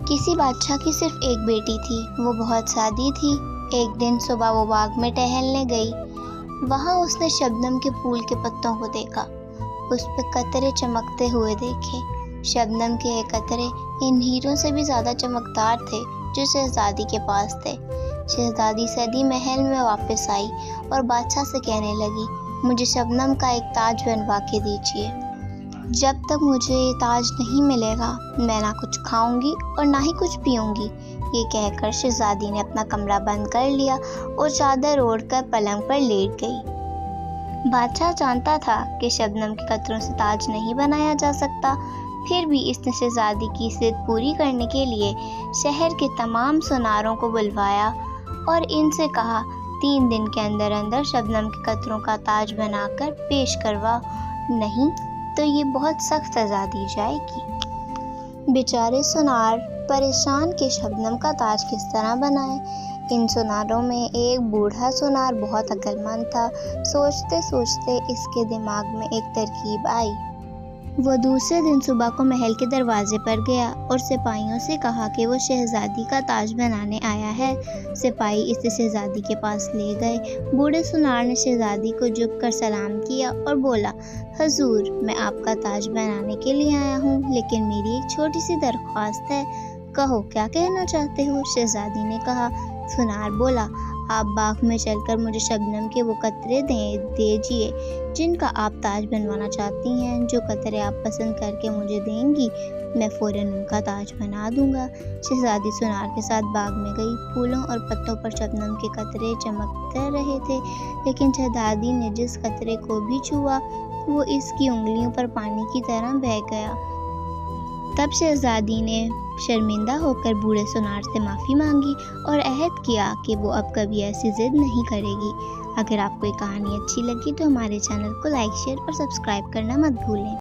کسی بادشاہ کی صرف ایک بیٹی تھی، وہ بہت سادی تھی۔ ایک دن صبح وہ باغ میں ٹہلنے گئی۔ وہاں اس نے شبنم کے پھول کے پتوں کو دیکھا، اس پہ قطرے چمکتے ہوئے دیکھے۔ شبنم کے یہ قطرے ان ہیروں سے بھی زیادہ چمکدار تھے جو شہزادی کے پاس تھے۔ شہزادی سیدھی محل میں واپس آئی اور بادشاہ سے کہنے لگی، مجھے شبنم کا ایک تاج بنوا کے دیجیے۔ جب تک مجھے یہ تاج نہیں ملے گا میں نہ کچھ کھاؤں گی اور نہ ہی کچھ پیوں گی۔ یہ کہہ کر شہزادی نے اپنا کمرہ بند کر لیا اور چادر اوڑھ کر پلنگ پر لیٹ گئی۔ بادشاہ جانتا تھا کہ شبنم کے قطروں سے تاج نہیں بنایا جا سکتا، پھر بھی اس نے شہزادی کی ضد پوری کرنے کے لیے شہر کے تمام سوناروں کو بلوایا اور ان سے کہا، 3 دن کے اندر اندر شبنم کے قطروں کا تاج بنا کر پیش کروا، نہیں تو یہ بہت سخت سزا دی جائے گی۔ بیچارے سونار پریشان کہ شبنم کا تاج کس طرح بنائیں۔ ان سوناروں میں ایک بوڑھا سونار بہت عقل مند تھا۔ سوچتے سوچتے اس کے دماغ میں ایک ترکیب آئی۔ وہ دوسرے دن صبح کو محل کے دروازے پر گیا اور سپاہیوں سے کہا کہ وہ شہزادی کا تاج بنانے آیا ہے۔ سپاہی اسے شہزادی کے پاس لے گئے۔ بوڑھے سونار نے شہزادی کو جھک کر سلام کیا اور بولا، حضور، میں آپ کا تاج بنانے کے لیے آیا ہوں، لیکن میری ایک چھوٹی سی درخواست ہے۔ کہو، کیا کہنا چاہتے ہو؟ شہزادی نے کہا۔ سونار بولا، آپ باغ میں چل کر مجھے شبنم کے وہ قطرے دیجیے جن کا آپ تاج بنوانا چاہتی ہیں۔ جو قطرے آپ پسند کر کے مجھے دیں گی میں فوراً ان کا تاج بنا دوں گا۔ شہزادی سونار کے ساتھ باغ میں گئی۔ پھولوں اور پتوں پر شبنم کے قطرے چمکتے رہے تھے، لیکن شہزادی نے جس قطرے کو بھی چھوا وہ اس کی انگلیوں پر پانی کی طرح بہہ گیا۔ تب شہزادی نے شرمندہ ہو کر بوڑھے سونار سے معافی مانگی اور عہد کیا کہ وہ اب کبھی ایسی ضد نہیں کرے گی۔ اگر آپ کو یہ کہانی اچھی لگی تو ہمارے چینل کو لائک، شیئر اور سبسکرائب کرنا مت بھولیں۔